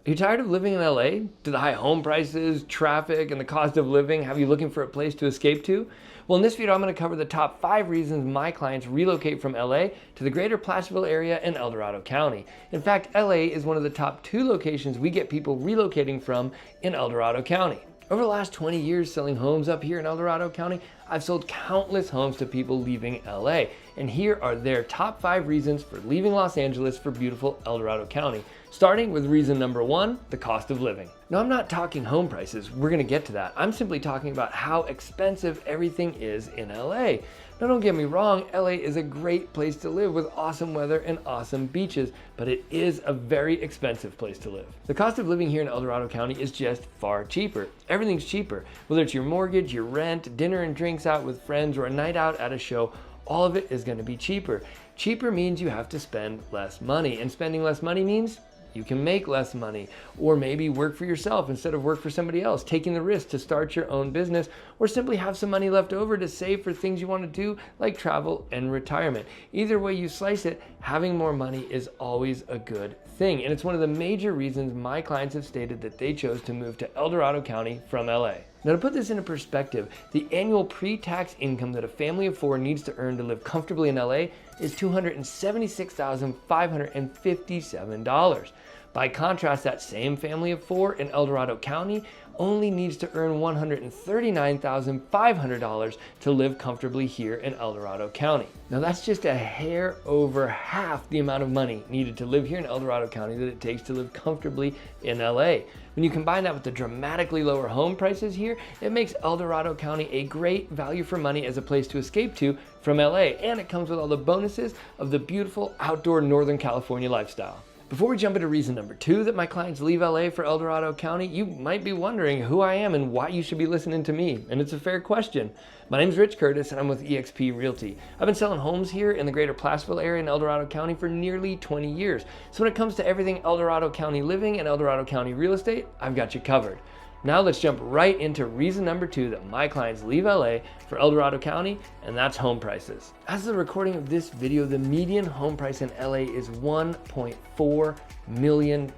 Are you tired of living in LA? Do the high home prices, traffic, and the cost of living have you looking for a place to escape to? Well, in this video, I'm going to cover the top 5 reasons my clients relocate from LA to the greater Placerville area in El Dorado County. In fact, LA is one of the top 2 locations we get people relocating from in El Dorado County. Over the last 20 years selling homes up here in El Dorado County, I've sold countless homes to people leaving LA. And here are their top 5 reasons for leaving Los Angeles for beautiful El Dorado County. Starting with reason number 1, the cost of living. Now, I'm not talking home prices. We're gonna get to that. I'm simply talking about how expensive everything is in LA. Now, don't get me wrong, LA is a great place to live with awesome weather and awesome beaches, but it is a very expensive place to live. The cost of living here in El Dorado County is just far cheaper. Everything's cheaper. Whether it's your mortgage, your rent, dinner and drinks out with friends, or a night out at a show, all of it is gonna be cheaper. Cheaper means you have to spend less money, and spending less money means you can make less money, or maybe work for yourself instead of work for somebody else, taking the risk to start your own business, or simply have some money left over to save for things you want to do like travel and retirement. Either way you slice it, having more money is always a good thing. And it's one of the major reasons my clients have stated that they chose to move to El Dorado County from LA. Now, to put this into perspective, the annual pre-tax income that a family of 4 needs to earn to live comfortably in LA is $276,557. By contrast, that same family of 4 in El Dorado County only needs to earn $139,500 to live comfortably here in El Dorado County. Now, that's just a hair over half the amount of money needed to live here in El Dorado County that it takes to live comfortably in LA. When you combine that with the dramatically lower home prices here, it makes El Dorado County a great value for money as a place to escape to from LA, and it comes with all the bonuses of the beautiful outdoor Northern California lifestyle. Before we jump into reason number 2 that my clients leave LA for El Dorado County, you might be wondering who I am and why you should be listening to me, and it's a fair question. My name's Rich Curtis and I'm with eXp Realty. I've been selling homes here in the greater Placerville area in El Dorado County for nearly 20 years. So when it comes to everything El Dorado County living and El Dorado County real estate, I've got you covered. Now let's jump right into reason number 2 that my clients leave LA for El Dorado County, and that's home prices. As of the recording of this video, the median home price in LA is $1.4 million.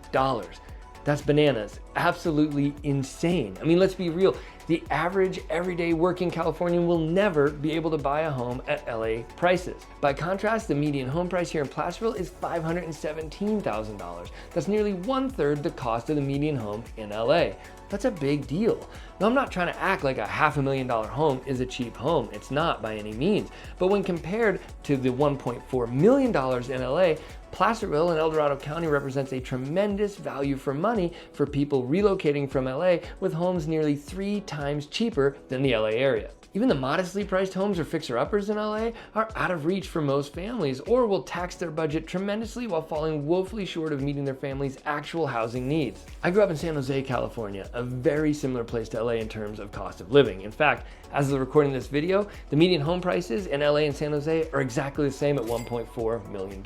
That's bananas, absolutely insane. I mean, let's be real. The average everyday working Californian will never be able to buy a home at LA prices. By contrast, the median home price here in Placerville is $517,000. That's nearly 1/3 the cost of the median home in LA. That's a big deal. Now, I'm not trying to act like a $500,000 home is a cheap home. It's not by any means. But when compared to the $1.4 million in LA, Placerville and El Dorado County represents a tremendous value for money for people relocating from LA with homes nearly 3 times cheaper than the LA area. Even the modestly priced homes or fixer-uppers in LA are out of reach for most families, or will tax their budget tremendously while falling woefully short of meeting their family's actual housing needs. I grew up in San Jose, California, a very similar place to LA in terms of cost of living. In fact, as of the recording of this video, the median home prices in LA and San Jose are exactly the same at $1.4 million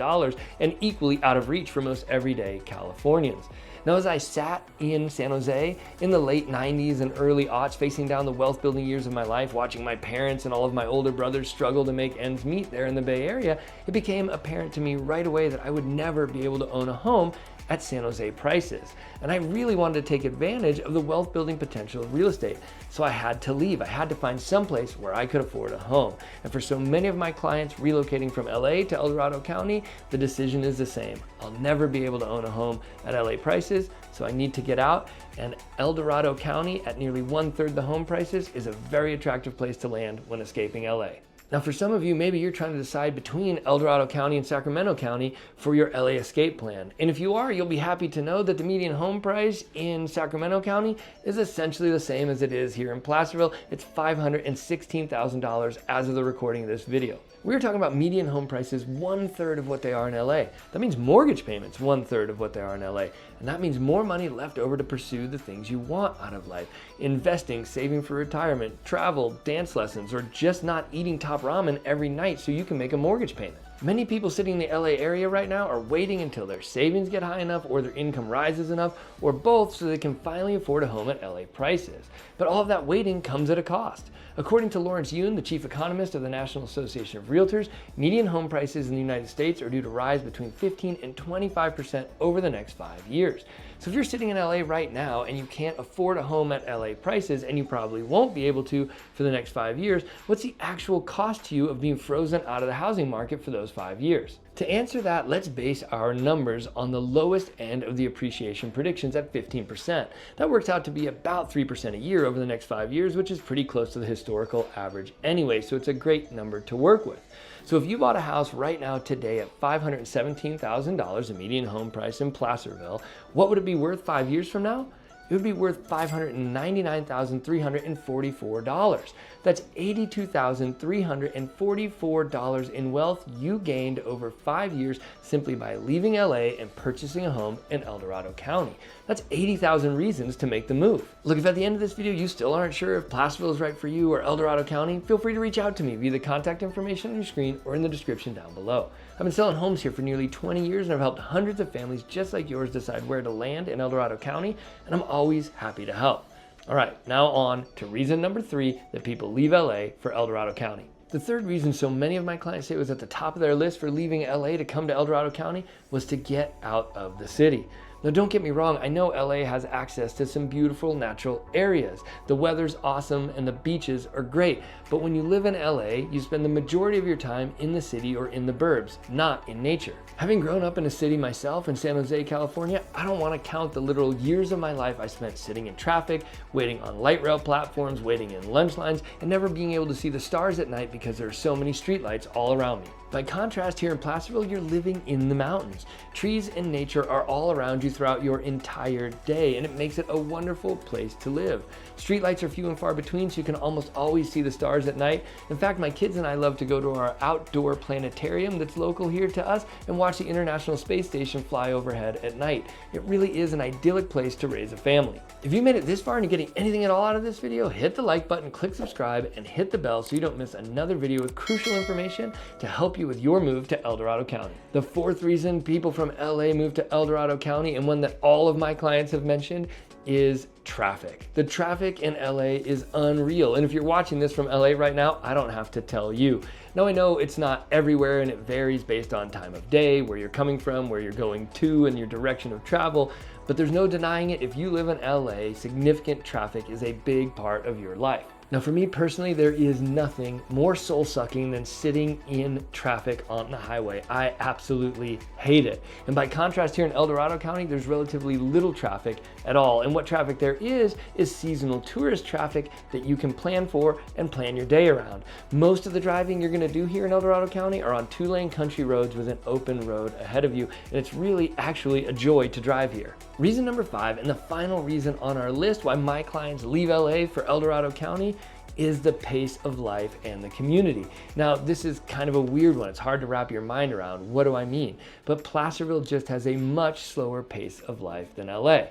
and equally out of reach for most everyday Californians. Now, as I sat in San Jose in the late 90s and early aughts, facing down the wealth building years of my life, watching my parents and all of my older brothers struggle to make ends meet there in the Bay Area, it became apparent to me right away that I would never be able to own a home at San Jose prices. And I really wanted to take advantage of the wealth building potential of real estate. So I had to leave. I had to find someplace where I could afford a home. And for so many of my clients relocating from LA to El Dorado County, the decision is the same. I'll never be able to own a home at LA prices, so I need to get out. And El Dorado County, at nearly 1/3 the home prices, is a very attractive place to land when escaping LA. Now, for some of you, maybe you're trying to decide between El Dorado County and Sacramento County for your LA escape plan. And if you are, you'll be happy to know that the median home price in Sacramento County is essentially the same as it is here in Placerville. It's $516,000 as of the recording of this video. We're talking about median home prices 1/3 of what they are in LA. That means mortgage payments 1/3 of what they are in LA. And that means more money left over to pursue the things you want out of life. Investing, saving for retirement, travel, dance lessons, or just not eating top ramen every night so you can make a mortgage payment. Many people sitting in the LA area right now are waiting until their savings get high enough or their income rises enough, or both, so they can finally afford a home at LA prices. But all of that waiting comes at a cost. According to Lawrence Yun, the chief economist of the National Association of Realtors, median home prices in the United States are due to rise between 15 and 25% over the next 5 years. So if you're sitting in LA right now and you can't afford a home at LA prices, and you probably won't be able to for the next 5 years, what's the actual cost to you of being frozen out of the housing market for those 5 years? To answer that, let's base our numbers on the lowest end of the appreciation predictions at 15%. That works out to be about 3% a year over the next 5 years, which is pretty close to the historical average anyway, so it's a great number to work with. So if you bought a house right now today at $517,000, a median home price in Placerville, what would it be worth 5 years from now? It would be worth $599,344. That's $82,344 in wealth you gained over 5 years simply by leaving LA and purchasing a home in El Dorado County. That's 80,000 reasons to make the move. Look, if at the end of this video you still aren't sure if Placerville is right for you or El Dorado County, feel free to reach out to me via the contact information on your screen or in the description down below. I've been selling homes here for nearly 20 years and I've helped hundreds of families just like yours decide where to land in El Dorado County, and I'm always happy to help. All right, now on to reason number 3 that people leave LA for El Dorado County. The third reason so many of my clients say it was at the top of their list for leaving LA to come to El Dorado County was to get out of the city. Now, don't get me wrong, I know LA has access to some beautiful natural areas. The weather's awesome and the beaches are great, but when you live in LA, you spend the majority of your time in the city or in the burbs, not in nature. Having grown up in a city myself in San Jose, California, I don't want to count the literal years of my life I spent sitting in traffic, waiting on light rail platforms, waiting in lunch lines, and never being able to see the stars at night because there are so many streetlights all around me. By contrast, here in Placerville, you're living in the mountains. Trees and nature are all around you throughout your entire day, and it makes it a wonderful place to live. Streetlights are few and far between, so you can almost always see the stars at night. In fact, my kids and I love to go to our outdoor planetarium that's local here to us and watch the International Space Station fly overhead at night. It really is an idyllic place to raise a family. If you made it this far and you're getting anything at all out of this video, hit the like button, click subscribe, and hit the bell so you don't miss another video with crucial information to help you with your move to El Dorado County. The fourth reason people from LA move to El Dorado County, and one that all of my clients have mentioned, is traffic. The traffic in LA is unreal, and if you're watching this from LA right now, I don't have to tell you. Now, I know it's not everywhere and it varies based on time of day, where you're coming from, where you're going to, and your direction of travel, but there's no denying it. If you live in LA, significant traffic is a big part of your life. Now, for me personally, there is nothing more soul-sucking than sitting in traffic on the highway. I absolutely hate it. And by contrast, here in El Dorado County, there's relatively little traffic at all. And what traffic there is seasonal tourist traffic that you can plan for and plan your day around. Most of the driving you're gonna do here in El Dorado County are on 2-lane country roads with an open road ahead of you. And it's really actually a joy to drive here. Reason number 5, and the final reason on our list why my clients leave LA for El Dorado County, is the pace of life and the community. Now, this is kind of a weird one. It's hard to wrap your mind around. What do I mean? But Placerville just has a much slower pace of life than LA.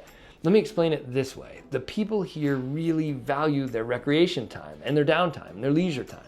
Let me explain it this way. The people here really value their recreation time and their downtime and their leisure time.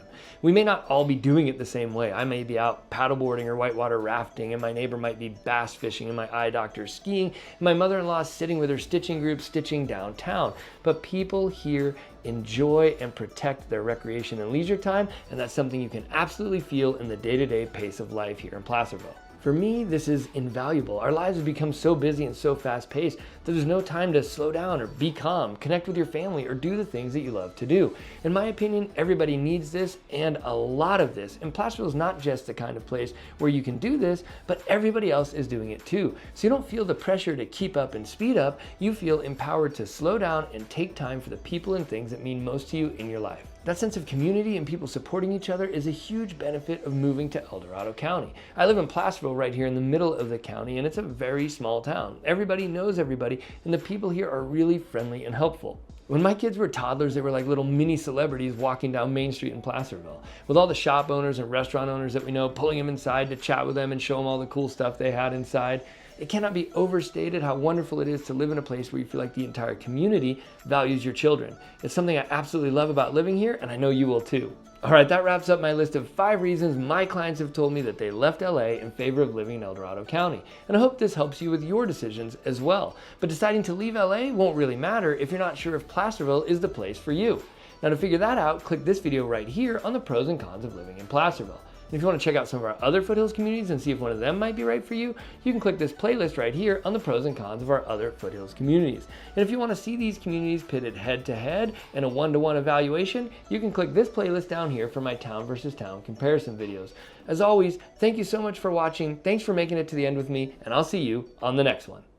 We may not all be doing it the same way. I may be out paddleboarding or whitewater rafting, and my neighbor might be bass fishing, and my eye doctor skiing, and my mother-in-law is sitting with her stitching group stitching downtown. But people here enjoy and protect their recreation and leisure time, and that's something you can absolutely feel in the day-to-day pace of life here in Placerville. For me, this is invaluable. Our lives have become so busy and so fast-paced that there's no time to slow down or be calm, connect with your family, or do the things that you love to do. In my opinion, everybody needs this, and a lot of this. And Placerville is not just the kind of place where you can do this, but everybody else is doing it too. So you don't feel the pressure to keep up and speed up. You feel empowered to slow down and take time for the people and things that mean most to you in your life. That sense of community and people supporting each other is a huge benefit of moving to El Dorado County. I live in Placerville right here in the middle of the county, and it's a very small town. Everybody knows everybody, and the people here are really friendly and helpful. When my kids were toddlers, they were like little mini celebrities walking down Main Street in Placerville, with all the shop owners and restaurant owners that we know pulling them inside to chat with them and show them all the cool stuff they had inside. It cannot be overstated how wonderful it is to live in a place where you feel like the entire community values your children. It's something I absolutely love about living here, and I know you will too. All right, that wraps up my list of 5 reasons my clients have told me that they left LA in favor of living in El Dorado County. And I hope this helps you with your decisions as well. But deciding to leave LA won't really matter if you're not sure if Placerville is the place for you. Now, to figure that out, click this video right here on the pros and cons of living in Placerville. And if you want to check out some of our other foothills communities and see if one of them might be right for you, you can click this playlist right here on the pros and cons of our other foothills communities. And if you want to see these communities pitted head to head in a one-to-one evaluation, you can click this playlist down here for my town versus town comparison videos. As always, thank you so much for watching. Thanks for making it to the end with me, and I'll see you on the next one.